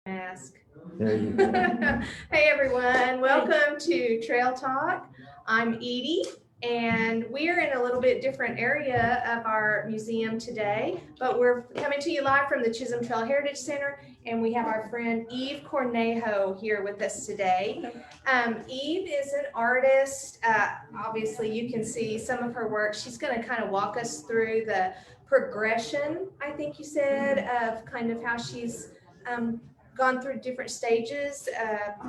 Ask. There you go. Hey everyone, welcome to Trail Talk. I'm Edie, and we're in a little bit different area of our museum today, but we're coming to you live from the Chisholm Trail Heritage Center, and we have our friend Eve Cornejo here with us today. Eve is an artist. Obviously, you can see some of her work. She's going to kind of walk us through the progression, I think you said, of kind of how she's gone through different stages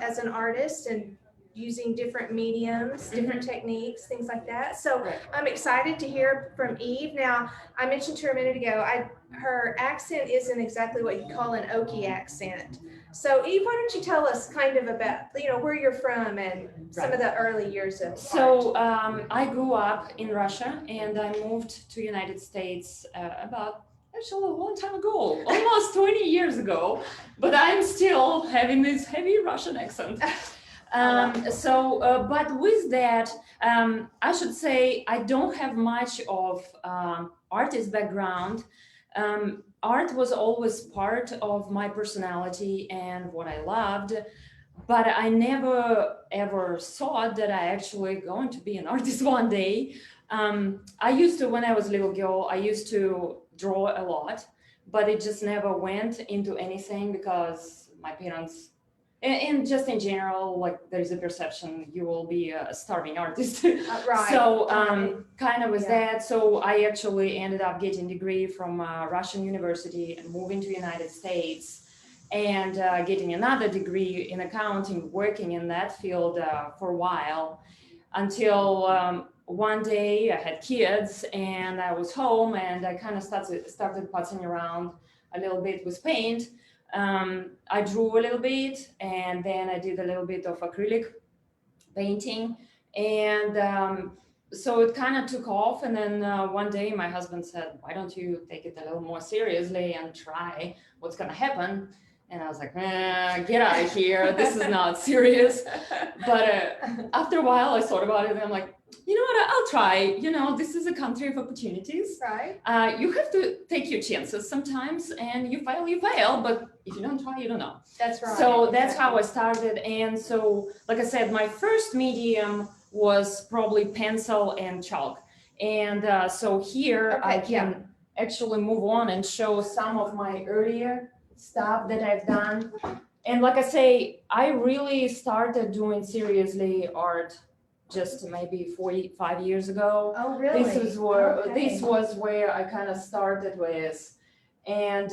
as an artist and using different mediums, different techniques, things like that. So I'm excited to hear from Eve. Now, I mentioned to her a minute ago, her accent isn't exactly what you call an Okie accent. So Eve, why don't you tell us kind of about, where you're from and some of the early years of art. I grew up in Russia and I moved to United States about actually a long time ago, almost 20 years ago, but I'm still having this heavy Russian accent. But with that, I should say I don't have much of artist background. Art was always part of my personality and what I loved, but I never ever thought that I actually going to be an artist one day. I used to, when I was a little girl, I used to draw a lot, but it just never went into anything because my parents, and just in general, like there's a perception you will be a starving artist. Right. So kind of was that. So I actually ended up getting a degree from Russian university and moving to United States and getting another degree in accounting, working in that field for a while until one day I had kids and I was home and I kind of started putzing around a little bit with paint. I drew a little bit and then I did a little bit of acrylic painting, and so it kind of took off. And then one day my husband said, why don't you take it a little more seriously and try what's going to happen? And I was like, get out of here. This is not serious. But after a while, I thought about it and I'm like, you know what, I'll try. This is a country of opportunities. Right. You have to take your chances sometimes, and you fail. But if you don't try, you don't know. That's right. So that's how I started. And so, like I said, my first medium was probably pencil and chalk. And so here I can actually move on and show some of my earlier stuff that I've done. And like I say, I really started doing seriously art just maybe 45 years ago. Oh, really? This was where I kind of started with. And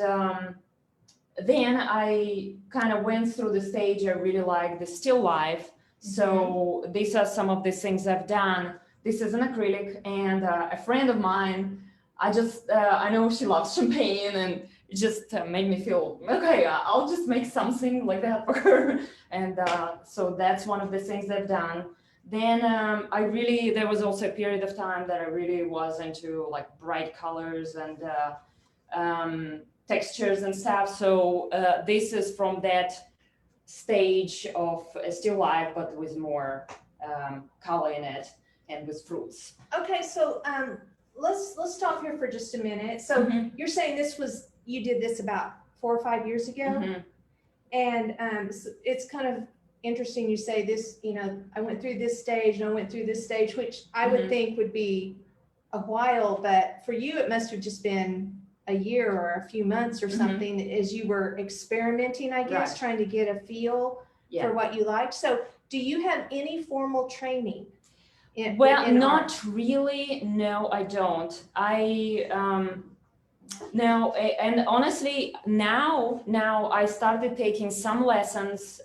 then I kind of went through the stage. I really like the still life. So these are some of the things I've done. This is an acrylic, and a friend of mine, I know she loves champagne, and it just made me feel, okay, I'll just make something like that for her. And so that's one of the things I've done. Then there was also a period of time that I really was into like bright colors and textures and stuff. So this is from that stage of still life, but with more color in it and with fruits. Okay, so let's stop here for just a minute. So you're saying you did this about 4 or 5 years ago, and so it's kind of interesting you say this, I went through this stage and I went through this stage, which I would think would be a while, but for you it must have just been a year or a few months or something as you were experimenting, I guess, trying to get a feel for what you liked. So do you have any formal training? Not art? Really. No, I don't. No, and honestly, now I started taking some lessons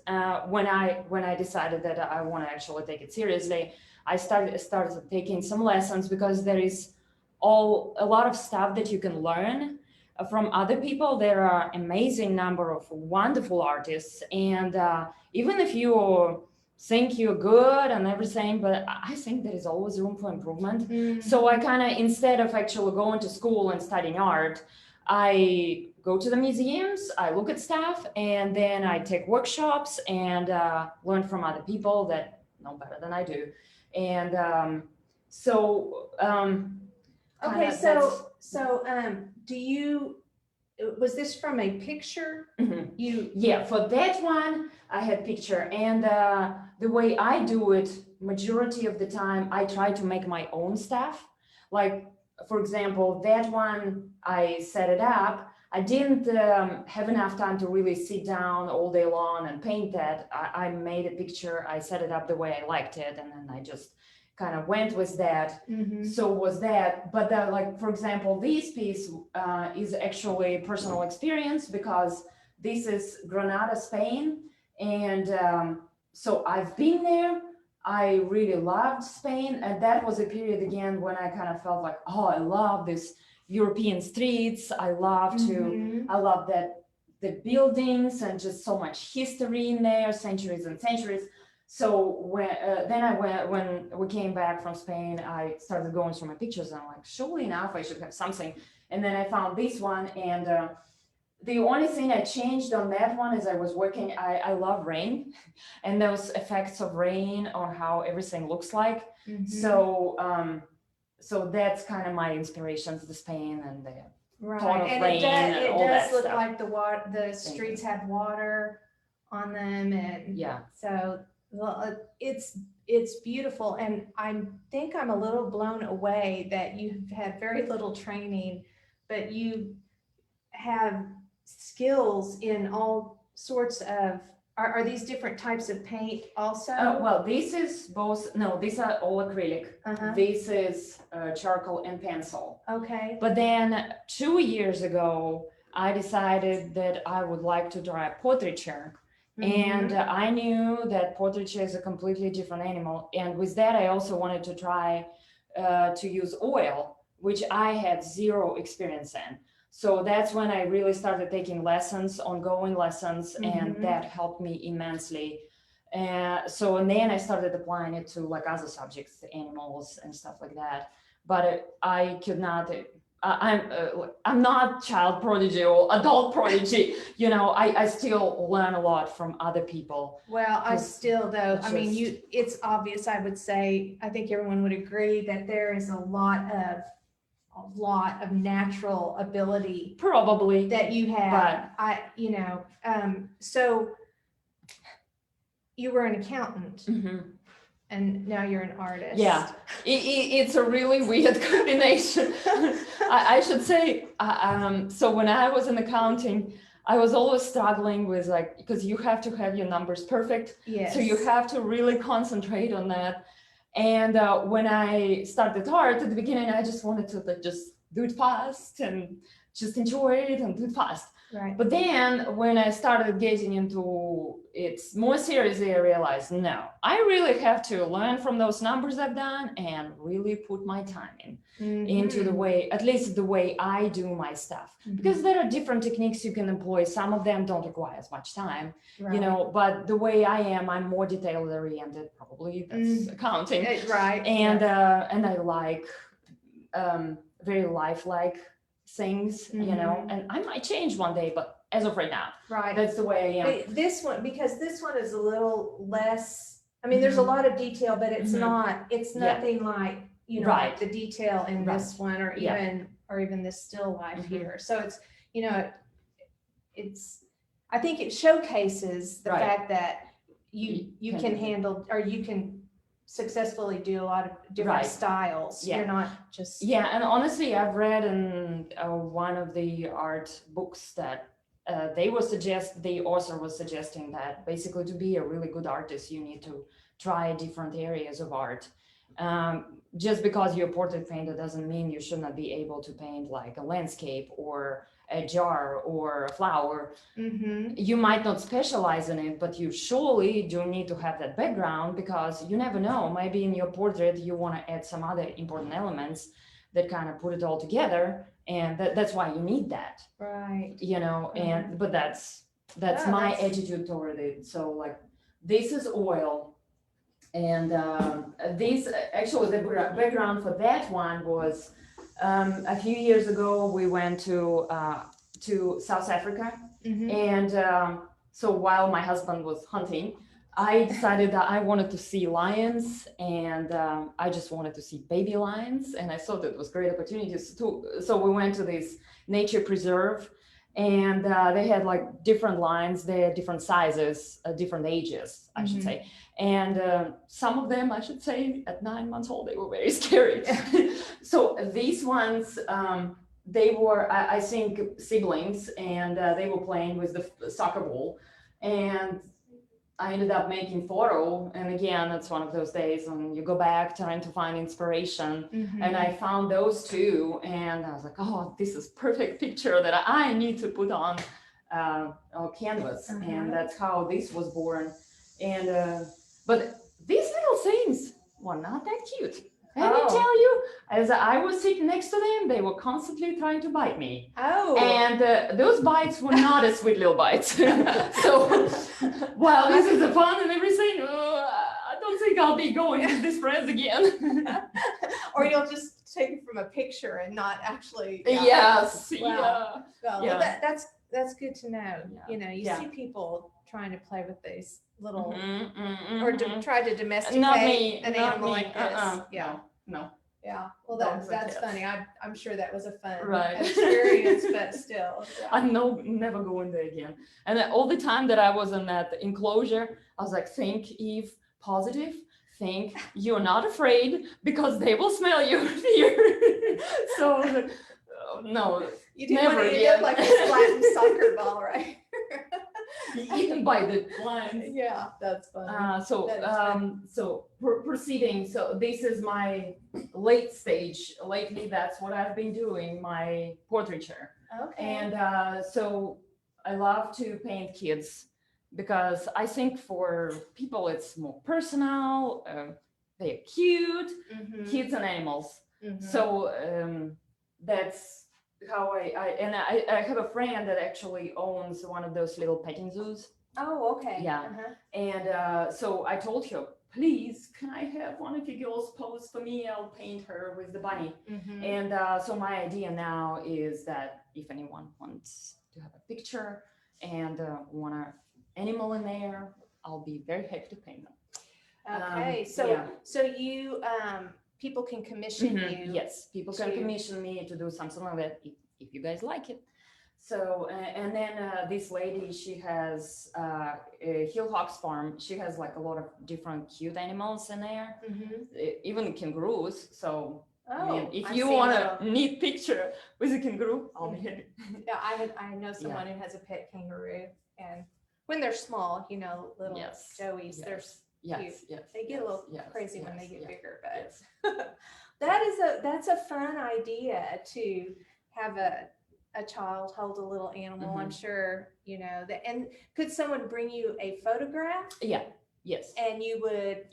when I decided that I want to actually take it seriously. I started taking some lessons because there is a lot of stuff that you can learn from other people. There are amazing number of wonderful artists, and even if you think you're good and everything, but I think there is always room for improvement. So I kind of, instead of actually going to school and studying art, I go to the museums, I look at stuff, and then I take workshops and learn from other people that know better than I do. And okay, so do you was this from a picture? Mhm. You, Yeah, for that one, I had picture, and the way I do it, majority of the time, I try to make my own stuff. Like, for example, that one, I set it up. I didn't have enough time to really sit down all day long and paint that. I made a picture, I set it up the way I liked it, and then I just kind of went with that. mhm. So was that, but like, for example, this piece is actually personal experience because this is Granada, Spain, and so I've been there. I really loved Spain, and that was a period again when I kind of felt like, oh, I love this European streets. I love Mhm. I love that the buildings and just so much history in there, centuries and centuries. So then I went, when we came back from Spain, I started going through my pictures, and I'm like, surely enough, I should have something. And then I found this one, and the only thing I changed on that one is I was working, I love rain and those effects of rain or how everything looks like. Mhm. So that's kind of my inspirations, the Spain and the Right, thought of and rain and it all does that look stuff. like the streets have water on them, and Yeah. so, well, it's beautiful, and I think I'm a little blown away that you've had very little training, but you have skills in all sorts of, are these different types of paint also? Well, this is both, no, these are all acrylic. Uh-huh, This is charcoal and pencil. okay, But then 2 years ago, I decided that I would like to try portraiture. And mhm, I knew that portraiture is a completely different animal. And with that, I also wanted to try to use oil, which I had zero experience in. So that's when I really started taking lessons, ongoing lessons, and mhm. that helped me immensely. And then I started applying it to like other subjects, animals and stuff like that. But I could not. I'm not child prodigy or adult prodigy. You know, I still learn a lot from other people. Well, I 'Cause still though, it's I mean, just- it's obvious, I would say, I think everyone would agree that there is a lot of natural ability Probably. that you have. So you were an accountant Mhm. and now you're an artist. Yeah, it's a really weird combination. I should say, so when I was in accounting, I was always struggling with like, because you have to have your numbers perfect. Yes. So you have to really concentrate on that. And when I started art at the beginning, I just wanted to like, just do it fast and just enjoy it and do it fast. Right. But then when I started getting into it more seriously, I realized, no, I really have to learn from those numbers I've done and really put my time into the way, at least the way I do my stuff. Mhm. Because there are different techniques you can employ. Some of them don't require as much time, Right. you know, but the way I am, I'm more detail oriented, probably that's accounting. Right. And I like very lifelike things, you know, Mhm. and I might change one day, but as of right now, Right. that's the way I am. This one, because this one is a little less, I mean, there's a lot of detail, but it's Mhm. not, it's Yeah. nothing like, like Right. the detail in Right. this one, or Yeah. even this still life Mhm. here. So it's, it's, I think it showcases the Right. fact that you You can can- handle, or you can successfully do a lot of different Right. styles. Yeah. You're not just. Yeah, and honestly, I've read in one of the art books that the author was suggesting that basically to be a really good artist, you need to try different areas of art. Just because you're a portrait painter doesn't mean you should not be able to paint like a landscape or a jar or a flower. Mhm. You might not specialize in it, but you surely do need to have that background because you never know. Maybe in your portrait, you want to add some other important elements that kind of put it all together. And that's why you need that, Right. you know, and, but that's Yeah, my that's- attitude toward it. So like, this is oil. And this, actually the background for that one was, a few years ago, we went to South Africa. Mhm. And so while my husband was hunting, I decided that I wanted to see lions, and I just wanted to see baby lions, and I thought it was great opportunities to. So we went to this nature preserve, and they had like different lines, they had different sizes, different ages, I should say. And some of them, I should say, at 9 months old, they were very scary. So these ones, they were, I think, siblings, and they were playing with the soccer ball. And I ended up making photo, and again, it's one of those days when you go back trying to find inspiration. And I found those two, and I was like, oh, this is perfect picture that I need to put on canvas. And that's how this was born. And but these little things were not that cute. Let me tell you, as I was sitting next to them, they were constantly trying to bite me. And those bites were not as sweet little bites. So, while this is the fun and everything, I don't think I'll be going with these friends again. Or you'll just take it from a picture and not actually. Yes. Wow. Well, Yeah. that's good to know. You know, you see people trying to play with these little, or to try to domesticate an animal like this. No. Yeah. Well, Dogs and that's cats. funny. I'm sure that was a fun Right. experience, but still. I know, never going there again. And then all the time that I was in that enclosure, I was like, think, Eve, positive. Think you're not afraid because they will smell your fear. So, no. You didn't Never want to end again. up like this flattened soccer ball, right? Eaten by the lions. Yeah, that's funny. So proceeding. So this is my late stage. Lately, that's what I've been doing. My portraiture. Okay. And so I love to paint kids because I think for people it's more personal. They're cute, kids and animals. So that's how I have a friend that actually owns one of those little petting zoos. Oh, okay. Yeah. And so I told her, please, can I have one of your girls pose for me? I'll paint her with the bunny. And so my idea now is that if anyone wants to have a picture and want an animal in there, I'll be very happy to paint them. Okay. So you people can commission you. Yes, people can commission me to do something like that if you guys like it. So and then this lady, she has a Hill Hawks farm. She has like a lot of different cute animals in there, even kangaroos. So I mean, if you want a neat picture with a kangaroo, I'll be happy. Yeah, I know someone who has a pet kangaroo, and when they're small, you know, little joeys, they're cute. They get a little crazy when they get bigger, but that's a fun idea to have a child hold a little animal. I'm sure, you know, that. And could someone bring you a photograph? Yes. And you would.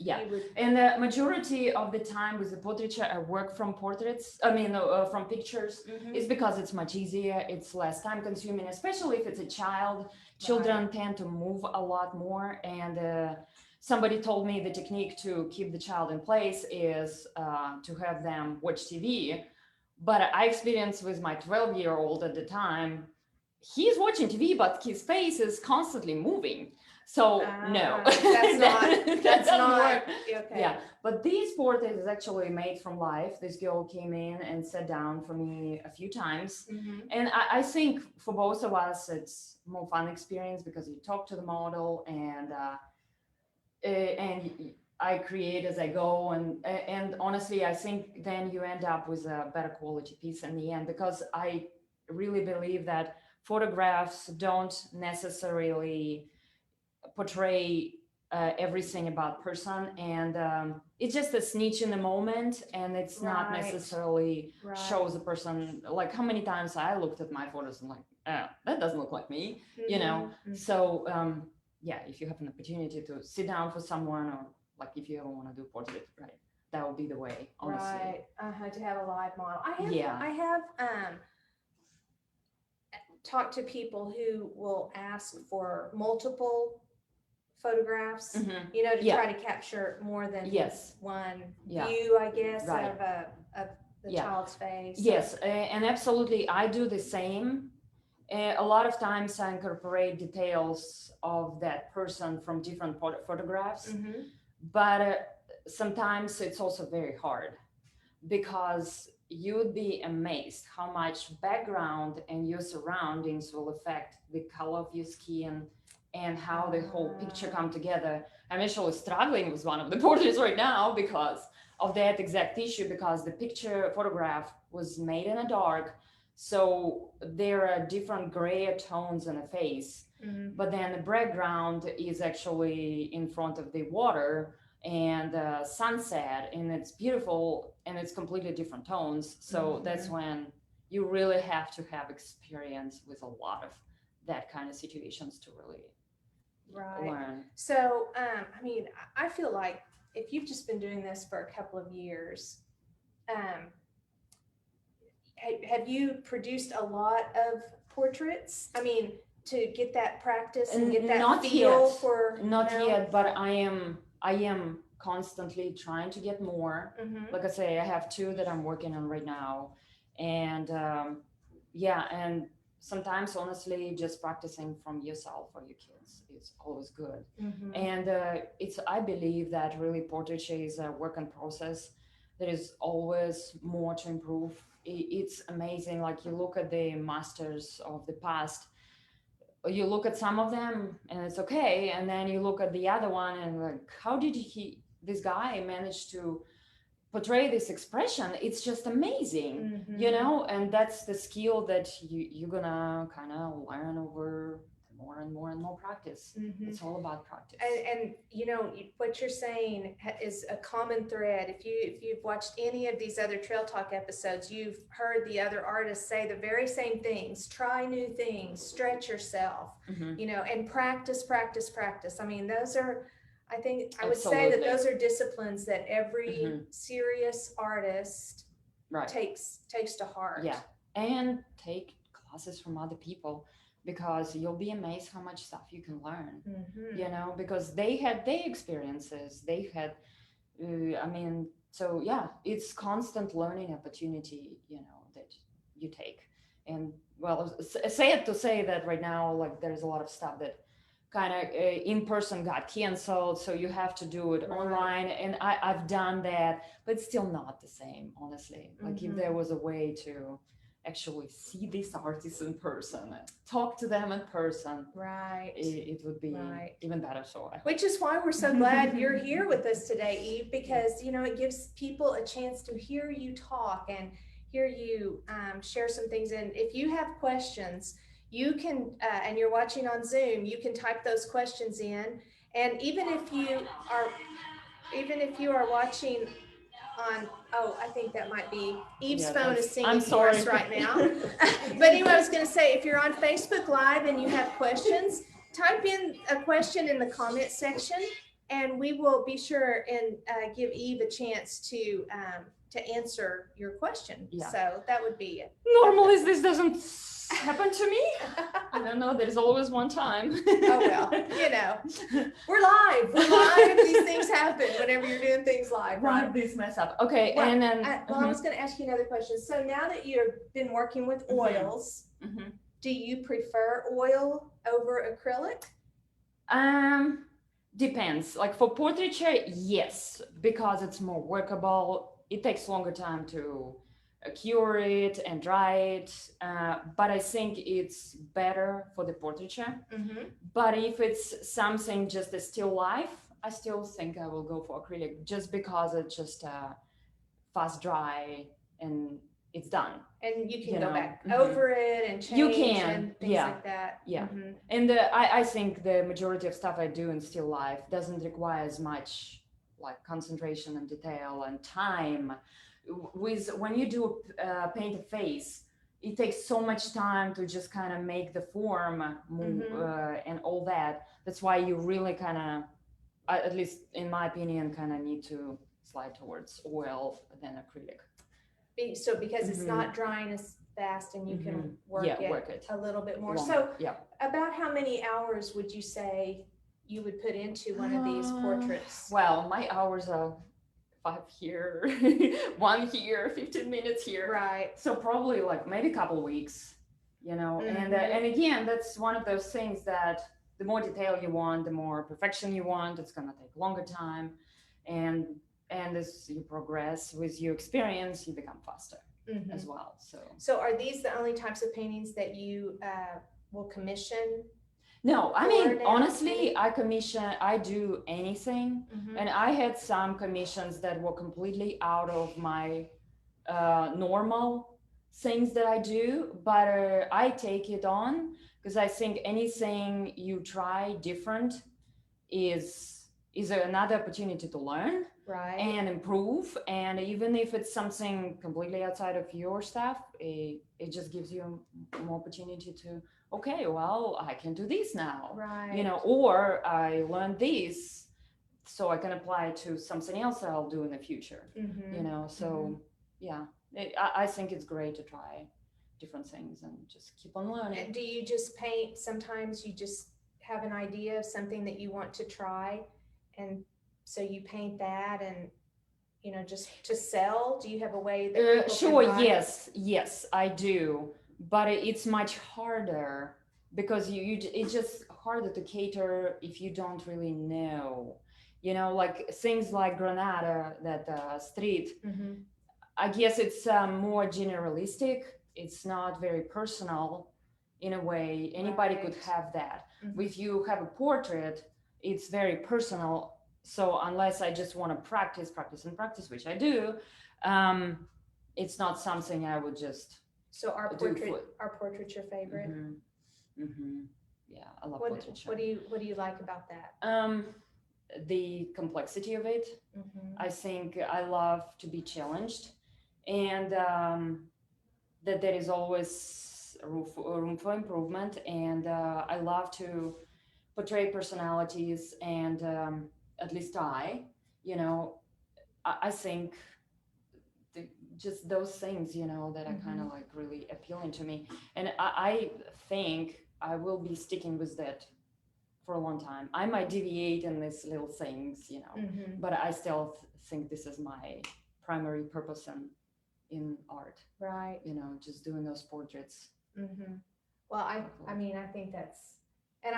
And the majority of the time with the portraiture, I work from portraits. I mean, from pictures. It's because it's much easier. It's less time consuming, especially if it's a child. Children tend to move a lot more. And somebody told me the technique to keep the child in place is to have them watch TV. But I experienced with my 12-year-old at the time, he's watching TV, but his face is constantly moving. So no, that's not work. Okay. Yeah, but this portrait is actually made from life. This girl came in and sat down for me a few times. And I think for both of us, it's more fun experience because you talk to the model and I create as I go, and honestly, I think then you end up with a better quality piece in the end, because I really believe that photographs don't necessarily portray everything about person, and it's just a snitch in the moment, and it's not necessarily shows a person. Like how many times I looked at my photos and like, that doesn't look like me, you know. So yeah, if you have an opportunity to sit down for someone, or like if you ever want to do portrait, right, that would be the way, honestly. To have a live model. I have talked to people who will ask for multiple photographs, you know, to try to capture more than one view, I guess, of the child's face. Yes, and absolutely, I do the same. A lot of times I incorporate details of that person from different photographs, but sometimes it's also very hard because you would be amazed how much background and your surroundings will affect the color of your skin and how the whole picture come together. I'm actually struggling with one of the portraits right now because of that exact issue, because the picture photograph was made in a dark, so there are different gray tones in the face, but then the background is actually in front of the water and sunset, and it's beautiful and it's completely different tones. So that's when you really have to have experience with a lot of that kind of situations to really learn. So, I mean, I feel like if you've just been doing this for a couple of years, have you produced a lot of portraits? I mean, to get that practice and get that Not feel yet. for Not yet, but I am constantly trying to get more. Like I say, I have two that I'm working on right now, and yeah, and sometimes honestly, just practicing from yourself or your kids is always good. And it's, I believe that really portraiture is a work in process. There is always more to improve. It's amazing. Like you look at the masters of the past, you look at some of them and it's okay, and then you look at the other one and like, how did this guy manage to portray this expression? It's just amazing, you know. And that's the skill that you're gonna kind of learn over more and more and more practice. It's all about practice. And you know what you're saying is a common thread. If you've watched any of these other Trail Talk episodes, you've heard the other artists say the very same things. Try new things, stretch yourself, you know, and practice. I mean, those are, I think I would say that those are disciplines that every serious artist takes to heart. Yeah, and take classes from other people, because you'll be amazed how much stuff you can learn. You know, because they had their experiences, they had I mean, so yeah, it's constant learning opportunity, you know, that you take. And well, sad to say that right now, like, there's a lot of stuff that kind of in person got canceled, so you have to do it online, and I've done that, but it's still not the same, honestly. Like, if there was a way to actually see these artists in person, talk to them in person, it would be even better. So which is why we're so glad you're here with us today, Eve, because you know, it gives people a chance to hear you talk and hear you share some things. And if you have questions, you can and you're watching on Zoom, you can type those questions in. And even if you are watching on, oh, I think that might be Eve's phone is singing for us right now. But anyway, I was going to say, if you're on Facebook Live and you have questions, type in a question in the comment section, and we will be sure and give Eve a chance to answer your question. So that would be it. Normally this doesn't happen to me. I don't know, there's always one time. Oh well, you know, we're live. These things happen whenever you're doing things live, right? These mess up. Okay. Well, and then I was going to ask you another question. So now that you've been working with oils, do you prefer oil over acrylic? Depends. Like for portraiture, yes, because it's more workable. It takes longer time to cure it and dry it, but I think it's better for the portraiture. But if it's something just a still life, I still think I will go for acrylic, just because it's just fast dry and it's done. And you can go back over it and change. You can, and things like that. And I think the majority of stuff I do in still life doesn't require as much like concentration and detail and time. When you do paint a face, it takes so much time to just kind of make the form move and all that. That's why you really kind of, at least in my opinion, kind of need to slide towards oil than acrylic. So because it's not drying as fast, and you can work it a little bit more. So about how many hours would you say you would put into one of these portraits? Well, my hours are 5 here, 1 here, 15 minutes here. Right. So probably like maybe a couple of weeks, you know. And again, that's one of those things that the more detail you want, the more perfection you want, it's gonna take longer time. And as you progress with your experience, you become faster. as well. So are these the only types of paintings that you will commission? No, I Or mean, now? honestly, I do anything. And I had some commissions that were completely out of my normal things that I do, but I take it on because I think anything you try different is another opportunity to learn Right. and improve. And even if it's something completely outside of your stuff, it just gives you more opportunity to, okay, well, I can do this now, Right. you know, or I learned this, so I can apply it to something else that I'll do in the future, you know. So yeah, I think it's great to try different things and just keep on learning. And do you just paint, sometimes you just have an idea of something that you want to try, and so you paint that and, you know, just to sell? Do you have a way that people Sure, can buy? yes, I do, but it's much harder because it's just harder to cater if you don't really know, you know, like things like Granada, that street. I guess it's more generalistic. It's not very personal in a way. Anybody could Right. have that. If you have a portrait, it's very personal. So unless I just want to practice, which I do, it's not something I would just. So are portraits your favorite? Yeah, I love portraiture. What do you like about that? The complexity of it. I think I love to be challenged, and that there is always room for improvement. And I love to portray personalities, and at least you know, I think just those things, you know, that are kind of like really appealing to me. And I think I will be sticking with that for a long time. I might deviate in these little things, you know, but I still think this is my primary purpose in art. Right. You know, just doing those portraits. Well, I mean, I think that's, and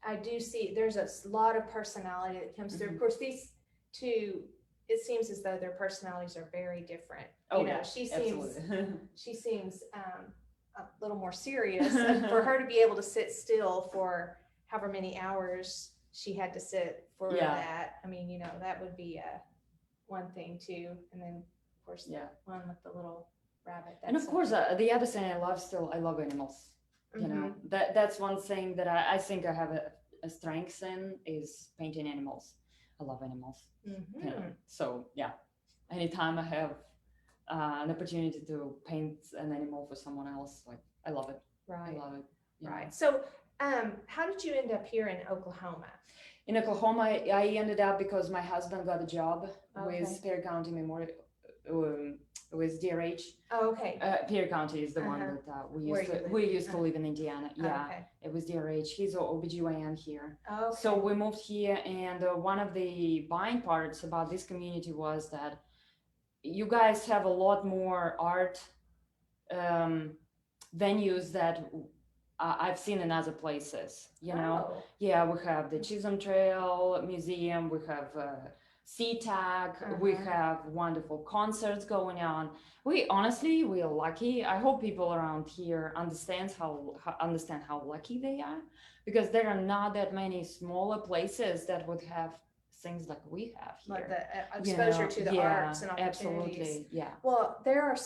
I do see there's a lot of personality that comes through. Of course, these two, it seems as though their personalities are very different. Oh, you know, yeah, she seems a little more serious, and for her to be able to sit still for however many hours she had to sit for that, I mean, you know, that would be one thing too. And then of course the one with the little rabbit. And of course, the other thing I love animals. You know, that's one thing that I think I have a strength in, is painting animals. I love animals. You know? So yeah, anytime I have an opportunity to paint an animal for someone else, like, I love it. Right. I love it. Right. Know? So how did you end up here in Oklahoma? In Oklahoma, I ended up because my husband got a job with Perry County Memorial, with DRH. Oh, okay. Perry County is the one that we used to live in Indiana. Yeah, it was DRH. He's an OBGYN here. Okay. So we moved here, and one of the buying parts about this community was that you guys have a lot more art venues that I've seen in other places, you know. Yeah, we have the Chisholm Trail Museum, we have SeaTac, we have wonderful concerts going on. We are lucky. I hope people around here understand how lucky they are, because there are not that many smaller places that would have things like we have here. Like the exposure to the arts and opportunities. Absolutely, yeah. Well, there are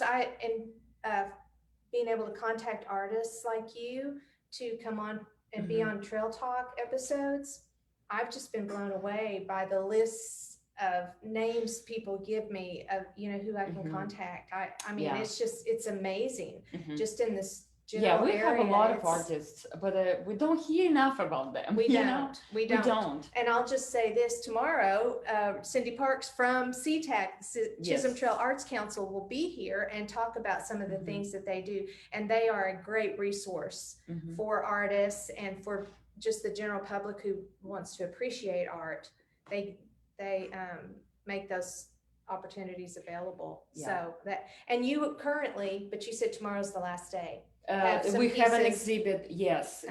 being able to contact artists like you to come on and be on Trail Talk episodes, I've just been blown away by the lists of names people give me of, you know, who I can contact. I mean, it's amazing just in this general we area. have a lot of artists, but we don't hear enough about them. We don't. And I'll just say this: tomorrow, Cindy Parks from SeaTac, Chisholm Trail Arts Council, will be here and talk about some of the things that they do. And they are a great resource for artists and for just the general public who wants to appreciate art. They make those opportunities available. So that, and you currently, but you said tomorrow's the last day. We have an exhibit,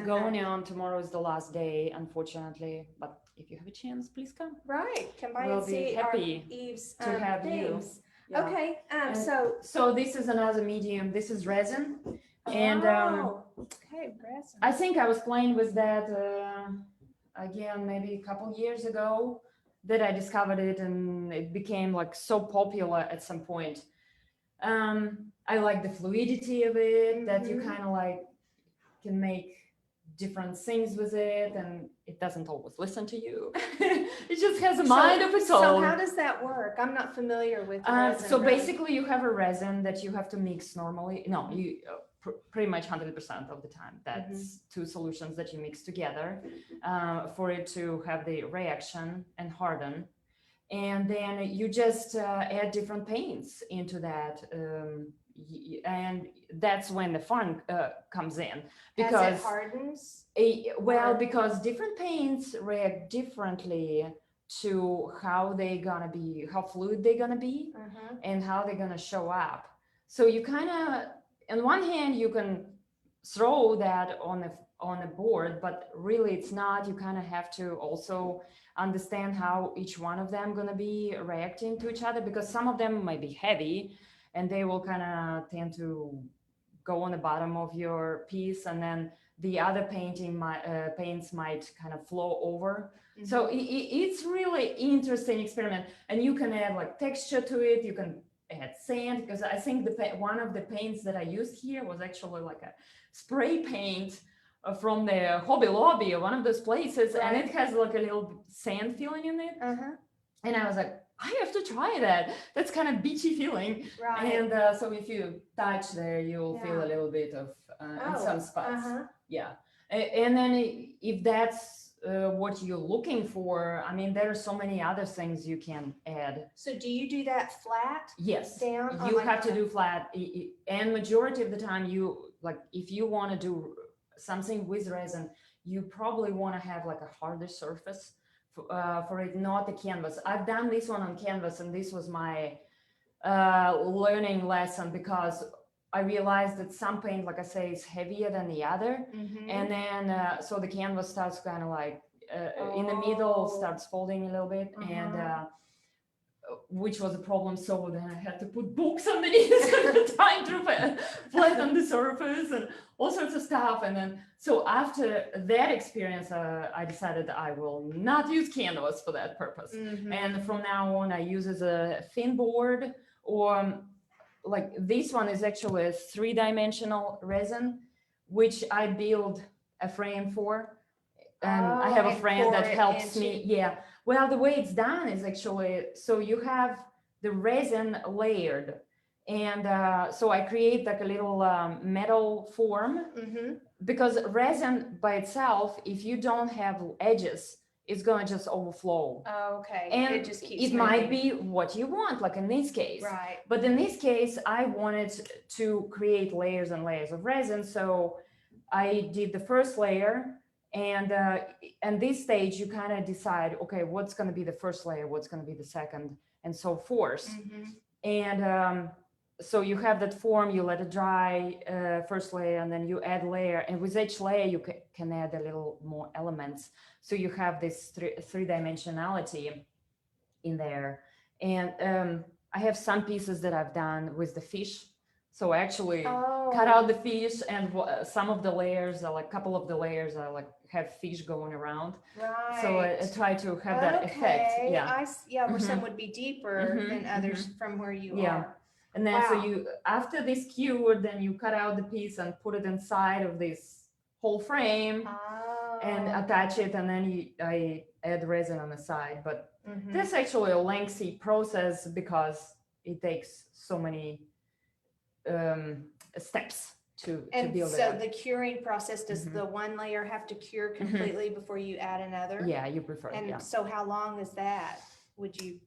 going on. Tomorrow is the last day, unfortunately, but if you have a chance, please come. Right, come by we'll and see happy Eve's to have things. Yeah. Okay. And So. So this is another medium. This is resin, and Okay, resin. I think I was playing with that again maybe a couple years ago that I discovered it, and it became like so popular at some point. I like the fluidity of it, that you kind of like can make different things with it, and it doesn't always listen to you. It just has a mind of its own. So how does that work? I'm not familiar with resin. So really. basically you have a resin that you have to mix normally. No, you pretty much 100% of the time. That's two solutions that you mix together for it to have the reaction and harden. And then you just add different paints into that. And that's when the fun comes in. Because as it hardens? Because different paints react differently to how they gonna be, how fluid they're gonna be, and how they're gonna show up. So you kind of, on one hand, you can throw that on a board, but really it's not. You kind of have to also understand how each one of them gonna be reacting to each other, because some of them might be heavy, and they will kind of tend to go on the bottom of your piece, and then the other paints might kind of flow over. So it's really interesting experiment, and you can add like texture to it. You can add sand, because I think one of the paints that I used here was actually like a spray paint from the Hobby Lobby or one of those places, and it has like a little sand feeling in it. And I was like, I have to try that. That's kind of beachy feeling. Right. And so if you touch there, you'll feel a little bit of in some spots. Yeah. And then if that's what you're looking for, I mean, there are so many other things you can add. So do you do that flat? Yes. Down? You have to do flat. And majority of the time, if you want to do something with resin, you probably want to have like a harder surface for it, not the canvas. I've done this one on canvas, and this was my learning lesson, because I realized that some paint, like I say, is heavier than the other. And then so the canvas starts kind of like in the middle, starts folding a little bit, and which was a problem. So then I had to put books underneath trying to flatten the surface and all sorts of stuff. And then so after that experience, I decided I will not use canvas for that purpose. And from now on, I use as a thin board, or like this one is actually a 3-dimensional resin, which I build a frame for. And I have a friend that helps me. Yeah. Well, the way it's done is actually, so you have the resin layered. And so I create like a little metal form, because resin by itself, if you don't have edges, it's going to just overflow. Okay. And it just keeps it might be what you want, like in this case. Right. But in this case, I wanted to create layers and layers of resin. So I did the first layer. And this stage, you kind of decide, okay, what's going to be the first layer, what's going to be the second, and so forth. And so you have that form, you let it dry, first layer, and then you add layer. And with each layer, you can add a little more elements. So you have this three-dimensionality in there. And I have some pieces that I've done with the fish. So I actually cut out the fish, and some of the layers are like, a couple of the layers are like have fish going around. Right. So I try to have that effect. Yeah. Where some would be deeper than others from where you are. And then so you, after this cured, then you cut out the piece and put it inside of this whole frame and attach it, and then I add resin on the side. But this is actually a lengthy process, because it takes so many steps to build it. And so the curing process, does the one layer have to cure completely before you add another? Yeah, you prefer. And so how long is that? Would you?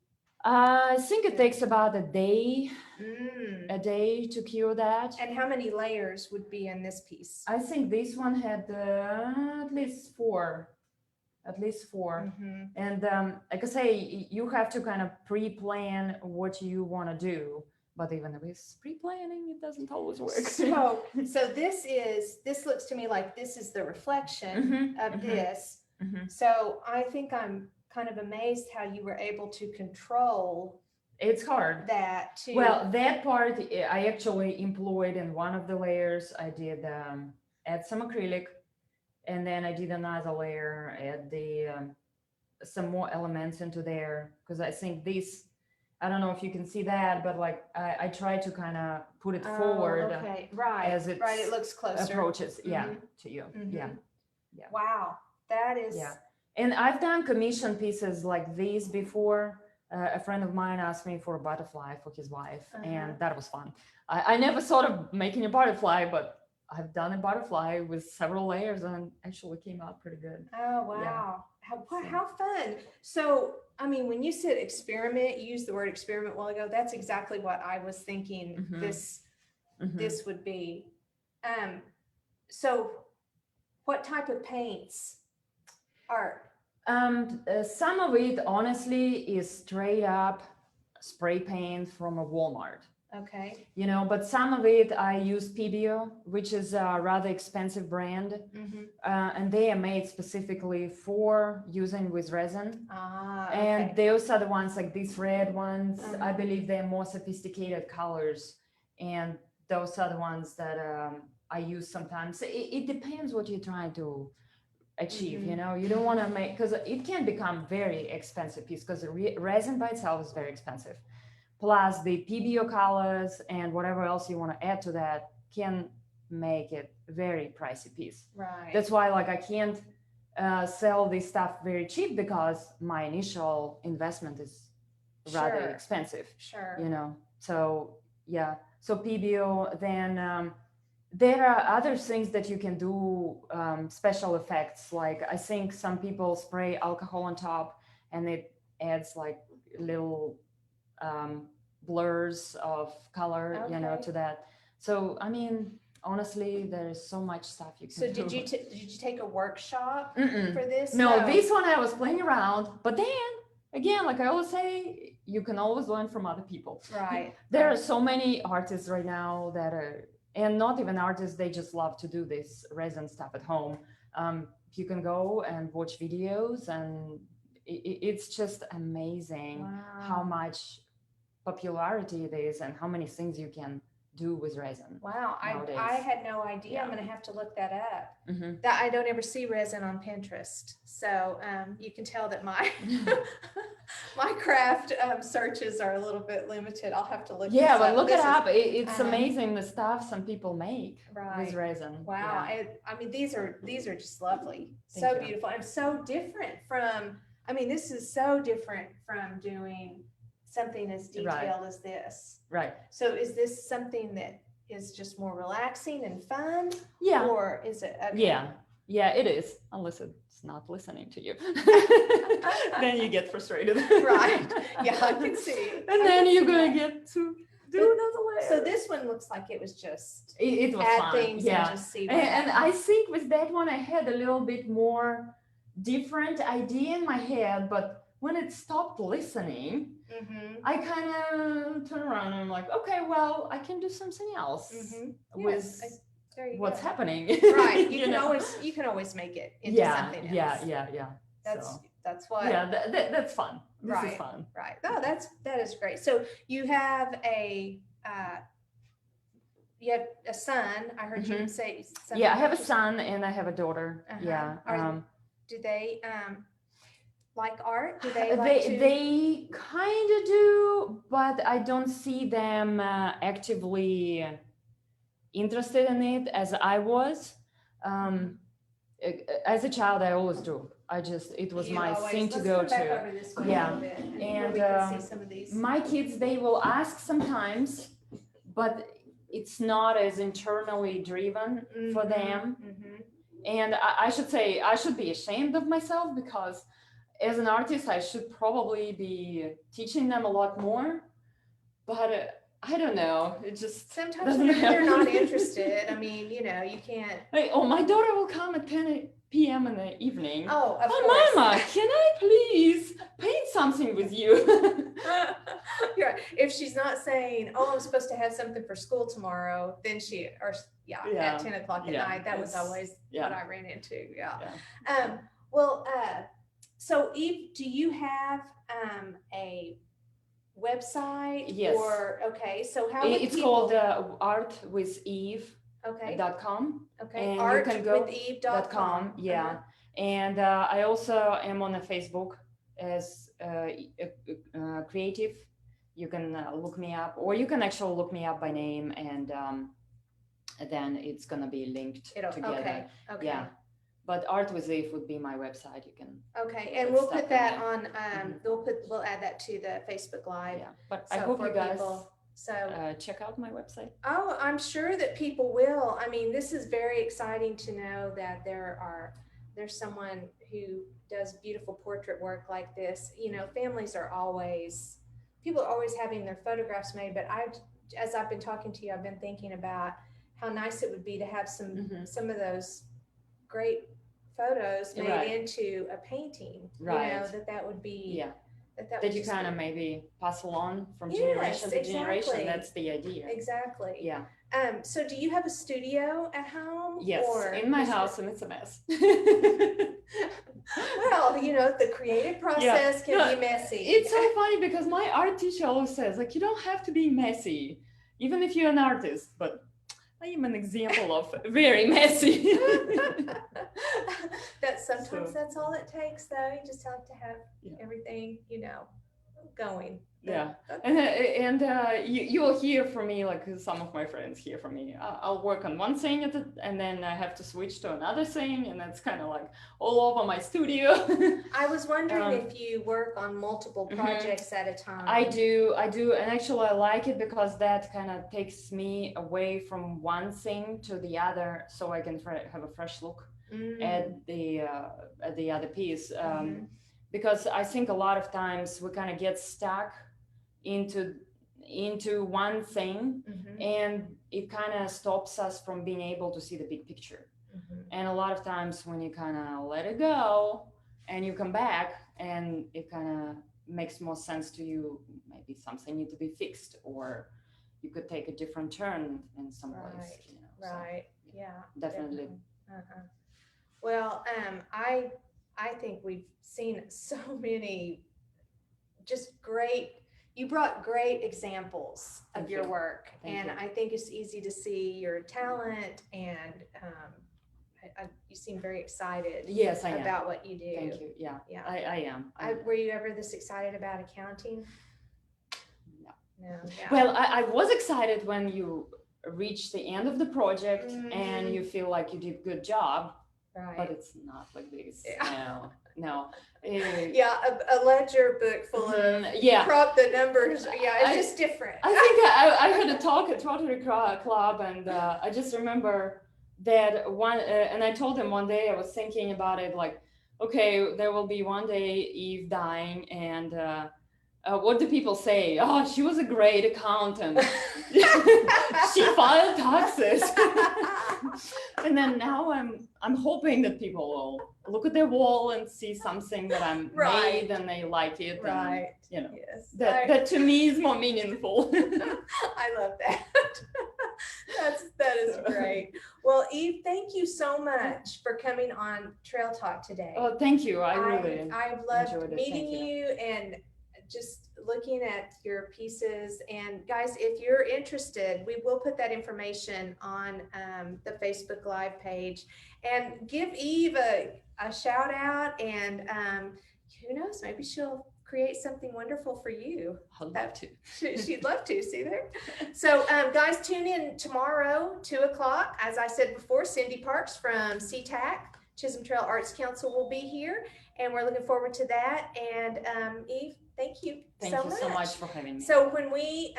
I think it takes about a day to cure that. And how many layers would be in this piece? I think this one had at least four. And like I say, you have to kind of pre-plan what you want to do. But even with pre-planning, it doesn't always work. So this looks to me like this is the reflection of this. So I think I'm kind of amazed how you were able to control It's hard. that to? Well, that part I actually employed in one of the layers. I did add some acrylic, and then I did another layer, add the some more elements into there, because I think this, I don't know if you can see that, but like I try to kind of put it forward Okay, right, as it right. It looks closer. approaches, yeah, Mhm. to you, Mhm. yeah. Wow, that is. Yeah. And I've done commission pieces like these before. A friend of mine asked me for a butterfly for his wife, and that was fun. I never thought of making a butterfly, but I've done a butterfly with several layers and actually came out pretty good. Oh, wow. How fun. So, I mean, when you said experiment, you used the word experiment a while ago. That's exactly what I was thinking this would be. So what type of paints are? Some of it, honestly, is straight up spray paint from a Walmart. Okay. You know, but some of it I use PBO, which is a rather expensive brand, and they are made specifically for using with resin. Okay. And those are the ones like these red ones. I believe they're more sophisticated colors, and those are the ones that I use sometimes. It depends what you're trying to achieve. You know, you don't want to make, because it can become very expensive piece, because resin by itself is very expensive. Plus the PBO colors and whatever else you want to add to that can make it very pricey piece. Right. That's why like I can't sell this stuff very cheap, because my initial investment is rather expensive. Sure. You know, so yeah. So PBO, then there are other things that you can do, special effects. Like I think some people spray alcohol on top and it adds like little blurs of color, you know, to that. So I mean, honestly, there is so much stuff you can do. So did you take a workshop for this? No, this one I was playing around, but then again, like I always say, you can always learn from other people. Right. There are so many artists right now that are, and not even artists, they just love to do this resin stuff at home. You can go and watch videos, and it's just amazing how much popularity it is and how many things you can do with resin. Wow, I had no idea. Yeah. I'm gonna have to look that up. That I don't ever see resin on Pinterest, so you can tell that my my craft searches are a little bit limited. I'll have to look. Yeah, but look it up. It's amazing the stuff some people make with resin. Wow, yeah. I mean these are just lovely, so beautiful, and so different from. I mean, this is so different from doing something as detailed as this. Right. So is this something that is just more relaxing and fun? Yeah. Or is it? Okay. Yeah. Yeah, it is. Unless it's not listening to you. Then you get frustrated. Right. Yeah, I can see. And then you're going to get to do another layer. So this one looks like it was just it was add fun. things and just see what and I think with that one I had a little bit more different idea in my head, but when it stopped listening, I kind of turn around and I'm like, okay, well, I can do something else with what's happening. Right. You can always make it into something else. Yeah. That's what. Yeah, that's fun. This is fun. Right. Oh, that is great. So you have a son. I heard you say something. Yeah, I have a son and I have a daughter. Yeah. Do they like art? Do they kind of do, but I don't see them actively interested in it as I was. As a child, I always do. It was my thing to go to. Yeah, and my kids, they will ask sometimes, but it's not as internally driven for them. And I should say, I should be ashamed of myself, because as an artist, I should probably be teaching them a lot more, but I don't know. It just sometimes when they're not interested. I mean, you can't. My daughter will come at 10 p.m. in the evening. Oh, of course. Mama, can I please paint something with you? Right. If she's not saying, "Oh, I'm supposed to have something for school tomorrow," then at 10 o'clock at night. That was always what I ran into. Yeah. Well, so Eve, do you have website? Yes. Or, okay, so how would It's people? called artwitheve.com. Okay, and you art can go with eve.com. Yeah. And I also am on a Facebook as creative. You can look me up, or you can actually look me up by name, and then it's gonna be linked together. Okay. Yeah. But Art with Eve would be my website. You can. Okay, and we'll put that on. We'll add that to the Facebook Live. Yeah, but So I hope for you guys people, check out my website. Oh, I'm sure that people will. I mean, this is very exciting to know that there's someone who does beautiful portrait work like this. You know, people are always having their photographs made, but as I've been talking to you, I've been thinking about how nice it would be to have some of those great photos made into a painting. Right. You know, that would be that you kind of maybe pass along from generation to generation. That's the idea. Exactly. Yeah. So do you have a studio at home? Yes, in my house, and it's a mess. Well, you know, the creative process can be messy. It's so funny because my art teacher always says, like, you don't have to be messy, even if you're an artist, but I am an example of very messy. Sometimes that's all it takes, though. You just have to have everything, you know, going. Yeah, and you'll hear from me, like some of my friends hear from me. I'll work on one thing and then I have to switch to another thing, and that's kind of like all over my studio. I was wondering if you work on multiple projects at a time. I do, and actually I like it because that kind of takes me away from one thing to the other, so I can have a fresh look at the other piece. Because I think a lot of times we kind of get stuck into one thing, and it kind of stops us from being able to see the big picture. And a lot of times when you kind of let it go and you come back, and it kind of makes more sense to you, maybe something needs to be fixed, or you could take a different turn in some place. You know, definitely. Well, I think we've seen so many just you brought great examples of your work. And I think it's easy to see your talent, and you seem very excited about what you do. Thank you. Yeah. I am. Were you ever this excited about accounting? No. Yeah. Well, I was excited when you reach the end of the project and you feel like you did a good job. Right. But it's not like this. No. A ledger book full of crop the numbers. It's just different. I think I heard a talk at Rotary Club, and I just remember that one, and I told him one day, I was thinking about it, like, okay, there will be one day Eve dying, and what do people say? Oh, she was a great accountant. She filed taxes. And then now I'm hoping that people will look at their wall and see something that I'm made, and they like it. Right. And, you know, yes. that to me is more meaningful. I love that. That is great. Well, Eve, thank you so much for coming on Trail Talk today. Oh, thank you. I've loved meeting you and just looking at your pieces. And guys, if you're interested, we will put that information on the Facebook Live page, and give Eve a shout out, and who knows, maybe she'll create something wonderful for you. I'd love to. She'd love to. See there. So guys, tune in tomorrow, 2:00. As I said before, Cindy Parks from CTAC, Chisholm Trail Arts Council, will be here, and we're looking forward to that. And Eve, thank you so much for having me. So when we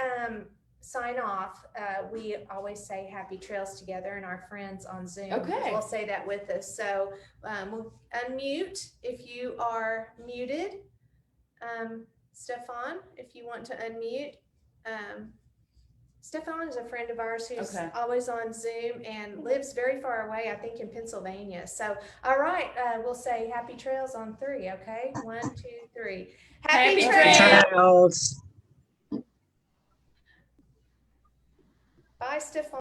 sign off, we always say happy trails together, and our friends on Zoom will say that with us. So we'll unmute if you are muted. Stefan, if you want to unmute. Stefan is a friend of ours who's always on Zoom and lives very far away, I think in Pennsylvania. So, all right, we'll say happy trails on 3, okay? 1, 2, 3. Happy trails! Bye, Stefan.